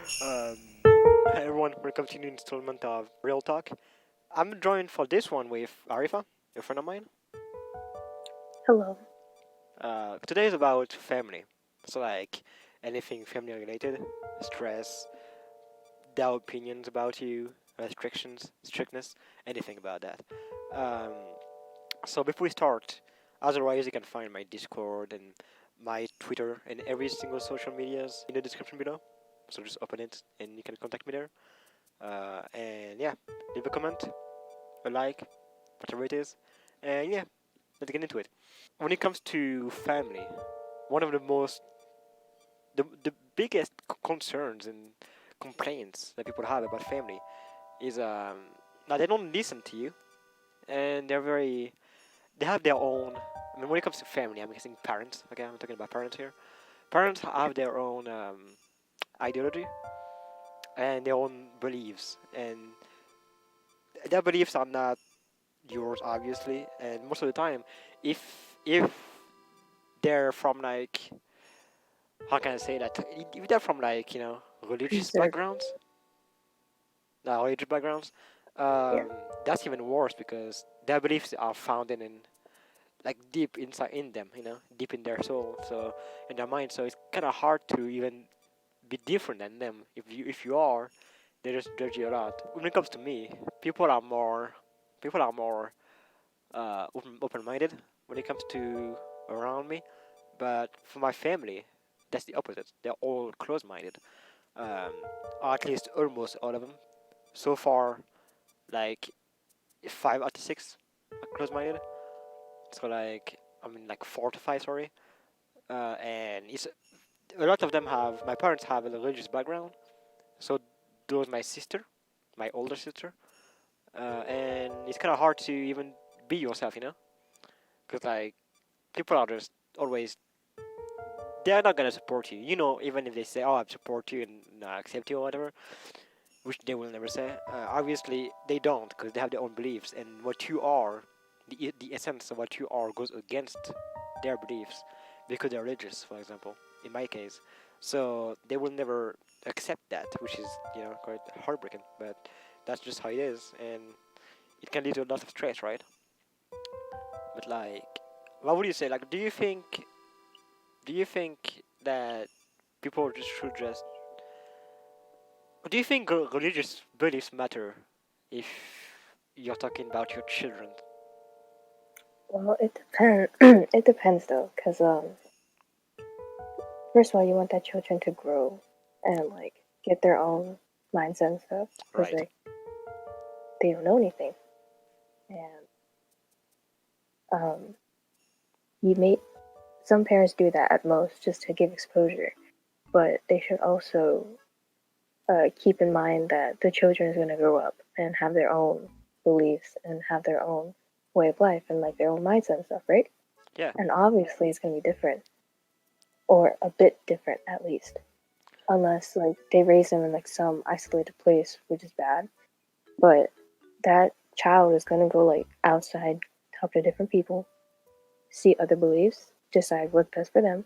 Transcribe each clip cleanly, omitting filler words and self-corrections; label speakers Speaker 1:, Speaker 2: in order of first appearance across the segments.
Speaker 1: Um, Hi everyone, welcome to new installment of Real Talk. I'm joined for this one with Arifa, a friend of mine.
Speaker 2: Hello.
Speaker 1: Today is about family. So like anything family related, stress, their opinions about you, restrictions, strictness, anything about that. Um, so before we start, as always, you can find my Discord and my Twitter and every single social medias in the description below. So just open it and you can contact me there. And yeah, leave a comment, a like, whatever it is. And yeah, let's get into it. When it comes to family, one of the biggest concerns and complaints that people have about family is that they don't listen to you, and they have their own. I mean, when it comes to family, I'm guessing parents. Okay, I'm talking about parents here. Parents have their own ideology and their own beliefs, and their beliefs are not yours, obviously. And most of the time, if they're from like, how can I say that? If they're from like religious
Speaker 2: Preserve.
Speaker 1: backgrounds, religious backgrounds,
Speaker 2: Yeah.
Speaker 1: um, that's even worse because their beliefs are founded in like deep inside in them, deep in their soul, so in their mind. So it's kind of hard to even be different than them. If you are, they just judge you a lot. When it comes to me, people are more people are more open-minded when it comes to around me. But for my family, that's the opposite. They're all close-minded. Um, or at least almost all of them. So far, like 5 out of 6 are close-minded. So like, I mean, like 4 to 5, sorry. And it's a lot of them have. My parents have a religious background. So does my sister, my older sister. And it's kind of hard to even be yourself, because like people are just always they're not gonna support you. Even if they say, "Oh, I support you and accept you or whatever," which they will never say. Obviously, they don't because they have their own beliefs, and what you are, the essence of what you are, goes against their beliefs because they're religious, for example. In my case, so they will never accept that, which is quite heartbreaking. But that's just how it is, and it can lead to a lot of stress, right? But like, what would you say? Like, do you think that people just should just do you think religious beliefs matter if you're talking about your children?
Speaker 2: Well, it depends. It depends though, because first of all, you want that children to grow and like get their own mindset and stuff, because
Speaker 1: Right.
Speaker 2: like they don't know anything, and um, you may some parents do that at most just to give exposure, but they should also keep in mind that the children is going to grow up and have their own beliefs and have their own way of life and like their own mindset and stuff, right?
Speaker 1: Yeah.
Speaker 2: And obviously, it's going to be different or a bit different at least, unless like they raise them in like some isolated place, which is bad. But that child is gonna go like outside, talk to different people, see other beliefs, decide what's best for them.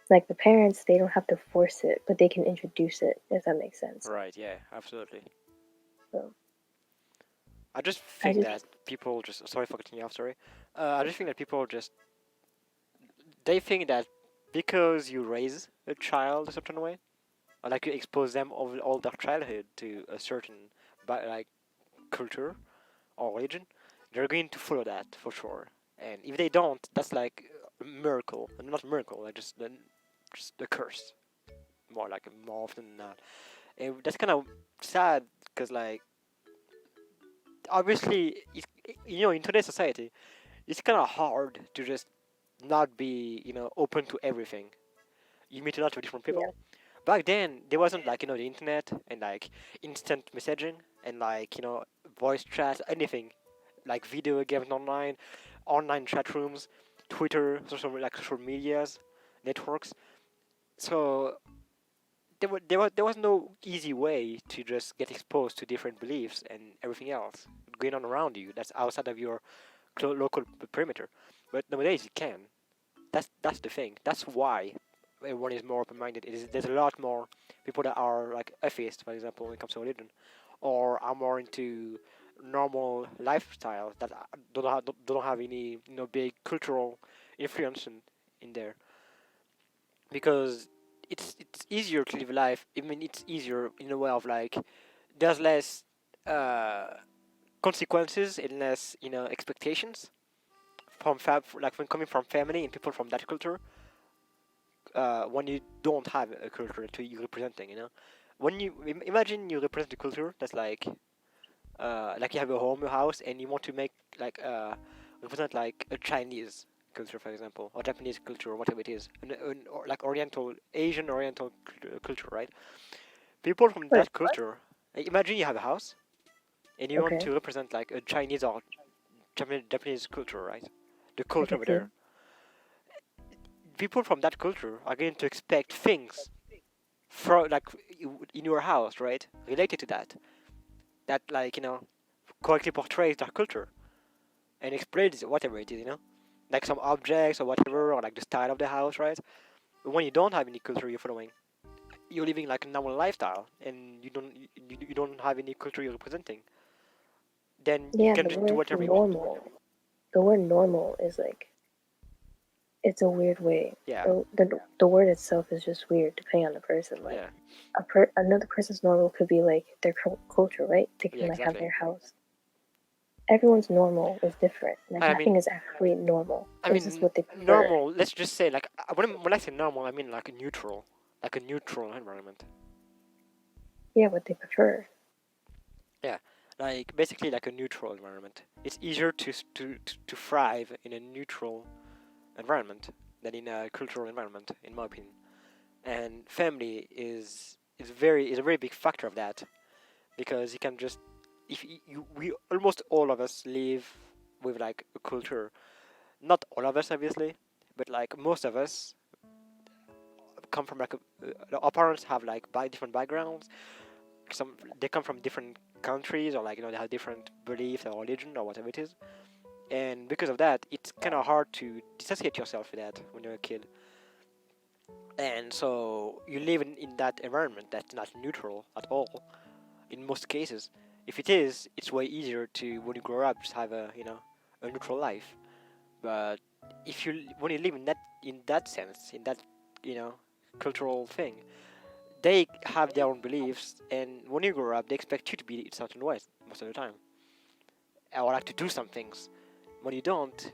Speaker 2: Like the parents, they don't have to force it, but they can introduce it if that makes sense.
Speaker 1: Right. Yeah. Absolutely.
Speaker 2: So
Speaker 1: I just
Speaker 2: I
Speaker 1: think that
Speaker 2: just
Speaker 1: people just sorry for cutting you off. Sorry. I just think that people just they think that because you raise a child a certain way, or like you expose them all their childhood to a certain like culture or religion, they're going to follow that for sure. And if they don't, that's like a miracle, not a miracle, like just a curse, more often than not. And that's kind of sad because like obviously in today's society it's kind of hard to just not be open to everything. You meet a lot of different
Speaker 2: yeah.
Speaker 1: people. Back then there wasn't like the internet and like instant messaging and like voice chat, anything like video games online chat rooms, Twitter, social medias, networks. So there was no easy way to just get exposed to different beliefs and everything else going on around you that's outside of your local perimeter. But nowadays you can. That's the thing. That's why everyone is more open-minded. There's a lot more people that are like atheists, for example, when it comes to religion, or are more into normal lifestyle that don't have any big cultural influence in there, because it's easier to live life. I mean, it's easier in a way of like there's less uh, consequences and less expectations from like when coming from family and people from that culture, when you don't have a culture to you representing, when you imagine you represent a culture that's like you have a home, a house, and you want to make like represent like a Chinese culture, for example, or Japanese culture, or whatever it is, or like Oriental, Asian Oriental culture, right? People from
Speaker 2: Wait,
Speaker 1: that
Speaker 2: what?
Speaker 1: culture, imagine you have a house and you want
Speaker 2: Okay,
Speaker 1: to represent like a Chinese or Japanese culture, right? The
Speaker 2: I
Speaker 1: culture
Speaker 2: can
Speaker 1: over
Speaker 2: see.
Speaker 1: there. People from that culture are going to expect things from like in your house, right? Related to that like correctly portrays their culture and explains whatever it is, like some objects or whatever, or like the style of the house, right? But when you don't have any culture you're following, you're living like a normal lifestyle, and you don't have any culture you're representing. Then you
Speaker 2: Yeah,
Speaker 1: can just do whatever you want.
Speaker 2: the word normal is like it's a weird way.
Speaker 1: Yeah,
Speaker 2: The word itself is just weird depending on the person. Like
Speaker 1: yeah,
Speaker 2: another person's normal could be like their culture, right? They
Speaker 1: yeah,
Speaker 2: can like have
Speaker 1: exactly.
Speaker 2: their house. Everyone's normal is different. Like
Speaker 1: I
Speaker 2: nothing
Speaker 1: mean,
Speaker 2: is actually normal.
Speaker 1: I
Speaker 2: It's just
Speaker 1: mean,
Speaker 2: what they prefer.
Speaker 1: normal. Let's just say like when I say normal, I mean like a neutral environment.
Speaker 2: Yeah, what they prefer.
Speaker 1: Yeah, like basically like a neutral environment. It's easier to thrive in a neutral environment than in a cultural environment, in my opinion. And family is a very big factor of that, because you can just if we almost all of us live with like a culture. Not all of us, obviously, but like most of us come from like our parents have like different backgrounds. Some they come from different countries, or like they have different beliefs or religion or whatever it is. And because of that, it's kind of hard to dissociate yourself with that when you're a kid. And so you live in that environment that's not neutral at all in most cases. If it is, it's way easier to when you grow up just have a neutral life. But if you when you live in that sense, in that you know cultural thing, they have their own beliefs, and when you grow up, they expect you to be in certain ways most of the time, or like to do some things. When you don't,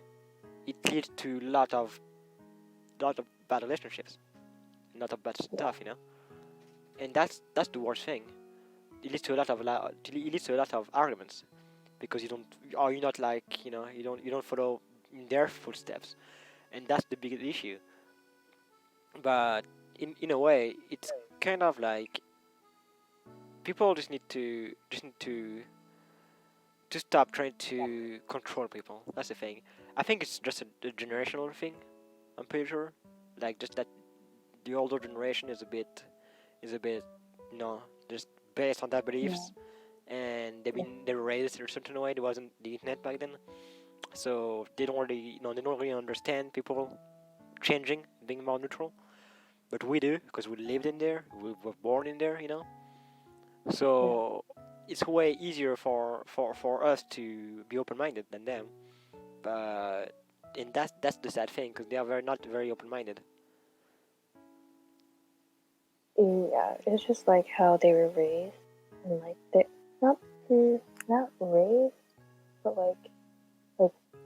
Speaker 1: it leads to lot of bad relationships, a lot of bad stuff, and that's the worst thing. It leads to a lot of arguments, because you don't or you're not like you don't follow in their footsteps, and that's the biggest issue. But in a way, it's kind of like people just need to stop trying to control people. That's the thing. I think it's just a generational thing. I'm pretty sure, like just that the older generation is a bit you know just based on their
Speaker 2: Yeah,
Speaker 1: beliefs, and they were raised in a certain way. There wasn't the internet back then, so they don't really understand people changing, being more neutral. But we do, because we lived in there, we were born in there.
Speaker 2: yeah.
Speaker 1: So it's way easier for us to be open-minded than them. But and that's the sad thing, because they are not very open-minded.
Speaker 2: Yeah, it's just like how they were raised, and like they not not raised, but like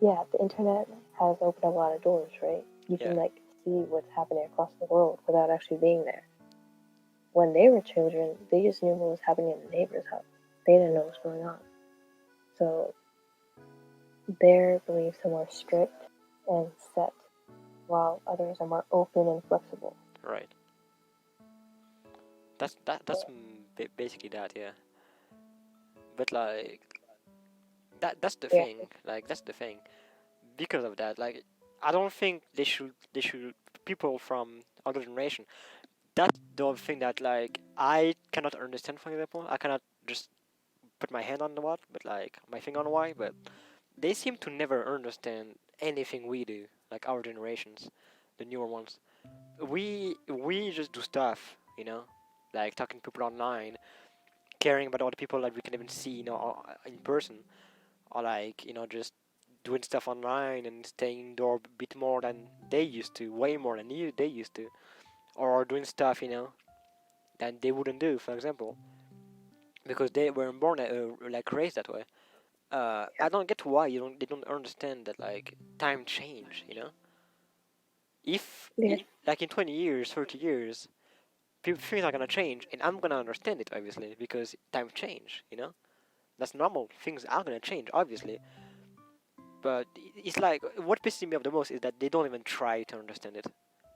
Speaker 2: yeah, the internet has opened a lot of doors, right? You
Speaker 1: Yeah,
Speaker 2: can like see what's happening across the world without actually being there. When they were children, they just knew what was happening in the neighbor's house. They didn't know what was going on. So their beliefs are more strict and set, while others are more open and flexible.
Speaker 1: right. That's basically that. Yeah, but like that's the
Speaker 2: Yeah,
Speaker 1: thing. Like that's the thing. Because of that, like I don't think they should people from other generation. That's the thing that like I cannot understand. For example, I cannot just put my hand on the what, but like my finger on why. But they seem to never understand anything we do, like our generations. the newer ones. We just do stuff, you know, like talking to people online, caring about other people that we can even see, you know, in person, or like, you know, just doing stuff online and staying indoor a bit more than they used to, way more than they used to, or doing stuff, you know, that they wouldn't do, for example, because they weren't born like raised that way. I don't get why they don't understand that like time change, you know. If
Speaker 2: Yeah.
Speaker 1: like in 20 years, 30 years, things are gonna change, and I'm gonna understand it obviously because time change, you know. That's normal. Things are gonna change, obviously. But it's like what pisses me off the most is that they don't even try to understand it.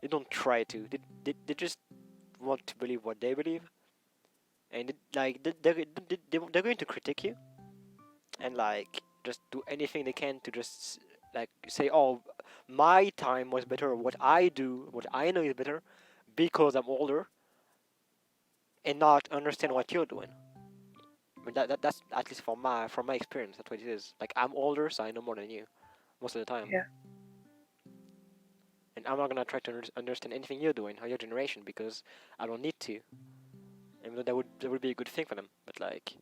Speaker 1: They don't try to. They just want to believe what they believe, and like they're going to critique you and like just do anything they can to just like say, oh, my time was better, or what I do, what I know is better, because I'm older, and not understand what you're doing. I mean that's at least from my experience. That's what it is. Like I'm older, so I know more than you most of the time.
Speaker 2: Yeah.
Speaker 1: And I'm not gonna try to understand anything you're doing or your generation because I don't need to. Even though that would be a good thing for them, but like,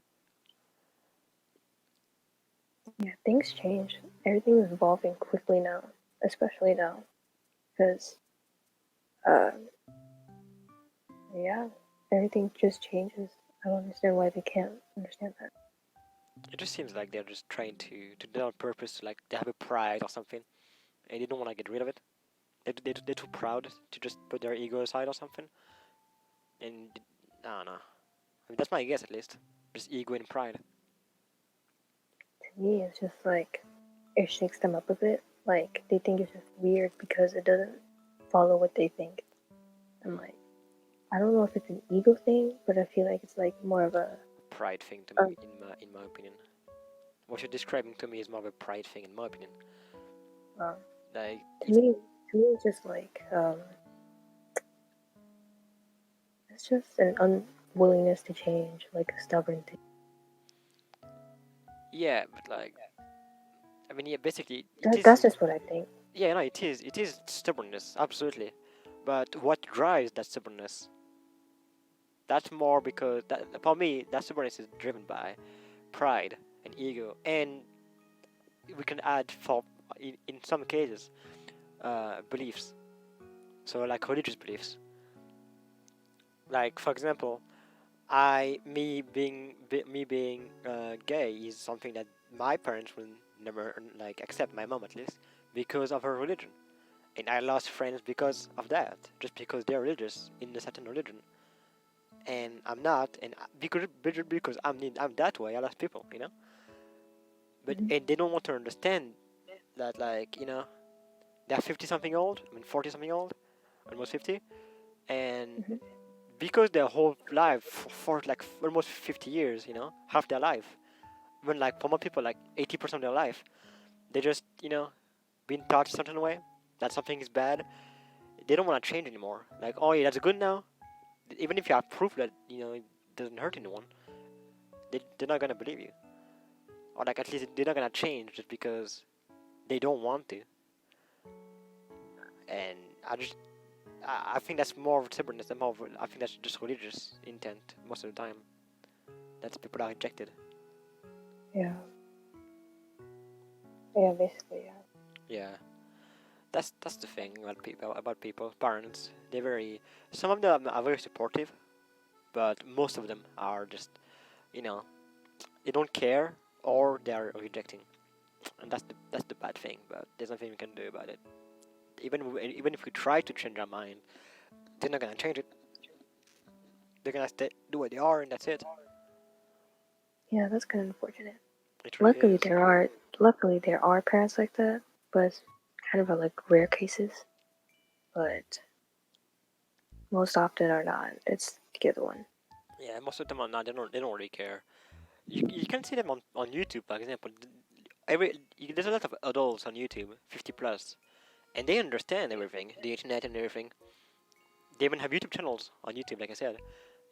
Speaker 2: Yeah, things change. Everything is evolving quickly now, especially now, because uh, yeah, everything just changes. I don't understand why they can't understand that.
Speaker 1: it just seems like they're just trying to do it on purpose. Like they have a pride or something, and they don't want to get rid of it. They're too proud to just put their ego aside or something. And I don't know. I mean, that's my guess at least. Just ego and pride.
Speaker 2: To me, it's just like it shakes them up a bit. Like they think it's just weird because it doesn't follow what they think. I'm like, I don't know if it's an ego thing, but I feel like it's like more of a
Speaker 1: Pride thing to
Speaker 2: um,
Speaker 1: me, in my opinion. What you're describing to me is more of a pride thing, in my opinion.
Speaker 2: um
Speaker 1: Like
Speaker 2: to
Speaker 1: it's
Speaker 2: me to me it's just like it's just an unwillingness to change, like a stubborn thing.
Speaker 1: yeah, but like I mean, yeah, basically it
Speaker 2: That's
Speaker 1: is.
Speaker 2: just what I think.
Speaker 1: Yeah, no, it is. It is stubbornness, absolutely. But what drives that stubbornness? That's more because that for me that stubbornness is driven by pride and ego, and we can add for in some cases beliefs. So like religious beliefs. Like for example, me being gay is something that my parents will never like accept. My mom at least because of her religion, and I lost friends because of that. Just because they're religious in a certain religion, and I'm not, and because I'm that way, I lost people, you know. But
Speaker 2: Mhm.
Speaker 1: and they don't want to understand that, like, you know, they're 50 something old, I mean 40 something old, almost 50, and
Speaker 2: Mhm.
Speaker 1: because their whole life for like almost 50 years, you know, half their life, when like for most people like 80% of their life, they just, you know, been taught a certain way that something is bad. They don't want to change anymore. Like, oh yeah, that's good now. Even if you have proof that, you know, it doesn't hurt anyone, they're not gonna believe you, or like at least they're not gonna change just because they don't want to. And I just I think that's more of stubbornness than more of, I think that's just religious intent most of the time. That's people are rejected.
Speaker 2: Yeah. Yeah, basically, yeah.
Speaker 1: Yeah, that's the thing about people parents. They're very, some of them are very supportive, but most of them are just, you know, they don't care or they are rejecting, and that's the bad thing. But there's nothing we can do about it. Even if we try to change our mind, they're not gonna change it. They're gonna do what they are, and that's it.
Speaker 2: Yeah, that's kind of unfortunate.
Speaker 1: It really
Speaker 2: Luckily,
Speaker 1: is.
Speaker 2: there are parents like that, but it's kind of a, like rare cases. But most often are not. It's the other one.
Speaker 1: Yeah, most of them are not. They don't really care. You can see them on YouTube, for example. There's a lot of adults on YouTube, 50 plus, and they understand everything, the internet and everything. They even have YouTube channels on YouTube, like I said,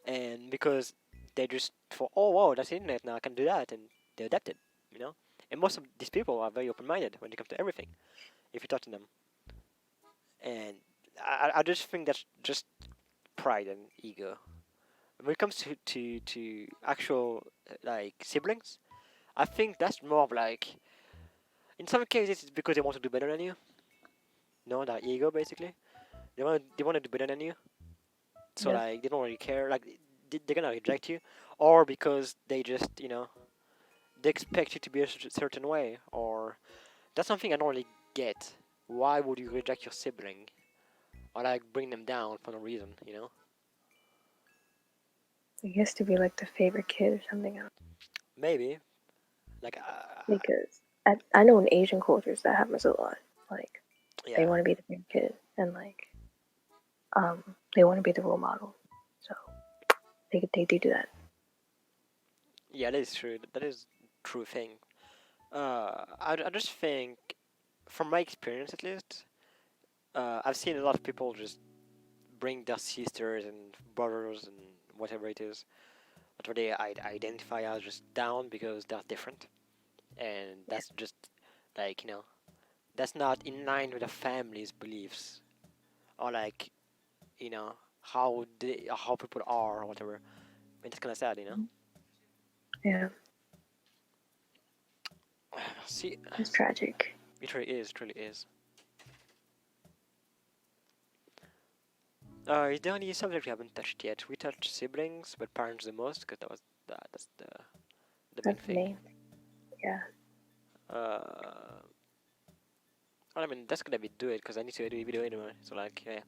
Speaker 1: and because they just for, oh wow, that's the internet now, I can do that, and they adapt it, you know. And most of these people are very open-minded when it comes to everything. If you talk to them, and I just think that's just pride and ego. When it comes to actual like siblings, I think that's more of like in some cases it's because they want to do better than you. No, that ego basically. They want to do better than you, so
Speaker 2: Yeah.
Speaker 1: like they don't really care. Like they're gonna reject you, or because they just they expect you to be a certain way, or that's something I don't really get. Why would you reject your sibling or like bring them down for no reason?
Speaker 2: I guess to be like the favorite kid or something.
Speaker 1: Maybe like
Speaker 2: Because I know in Asian cultures that happens a lot. Like they
Speaker 1: yeah,
Speaker 2: want to be the favorite kid and like they want to be the role model. So they do that.
Speaker 1: yeah, that is true. That is true thing. I just think, from my experience at least, I've seen a lot of people just bring their sisters and brothers and whatever it is, whatever they identify as, just down because they're different, and
Speaker 2: Yeah.
Speaker 1: that's just like that's not in line with the family's beliefs or like how people are or whatever. I mean, it's kind of sad.
Speaker 2: Yeah.
Speaker 1: See,
Speaker 2: It's tragic.
Speaker 1: it really is, it really is. Is there any subject we haven't touched yet? We touched siblings, but parents the most, because that's the main
Speaker 2: That's the
Speaker 1: thing.
Speaker 2: main. Yeah.
Speaker 1: Uh, well, I mean that's gonna be do it because I need to edit a video anyway. So like, yeah,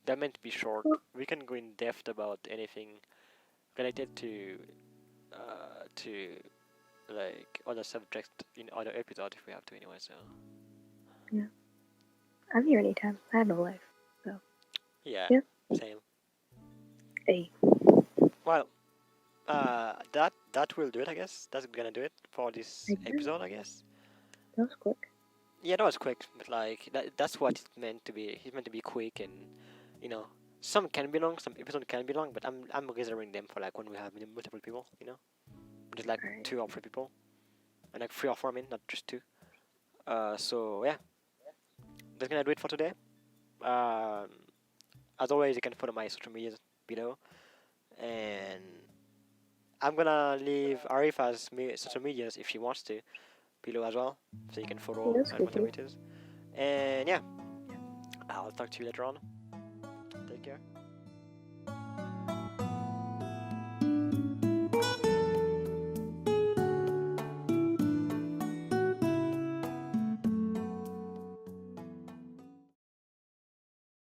Speaker 1: that meant to be short.
Speaker 2: Well,
Speaker 1: We can go in depth about anything related to like other subjects in other episodes if we have to anyway. So
Speaker 2: yeah. I'm here anytime. I have no life. So
Speaker 1: yeah,
Speaker 2: yeah.
Speaker 1: same.
Speaker 2: Hey,
Speaker 1: Well, that will do it, I guess. That's gonna do it for this
Speaker 2: I guess
Speaker 1: episode, I guess.
Speaker 2: that was quick.
Speaker 1: Yeah, that was quick, but like that's what it's meant to be. It's meant to be quick, and you know, some can be long, some episodes can be long, but I'm reserving them for like when we have multiple people, just like
Speaker 2: All right.
Speaker 1: 2 or 3 people, and like 3 or 4, I mean, not just two. So yeah, that's gonna do it for today. Um, as always, you can follow my social medias below, and I'm gonna leave Arifa's social medias if she wants to below as well, so you can
Speaker 2: Yeah,
Speaker 1: follow
Speaker 2: that's
Speaker 1: and
Speaker 2: good
Speaker 1: whatever
Speaker 2: too.
Speaker 1: it is. And yeah, I'll talk to you later on. Take care.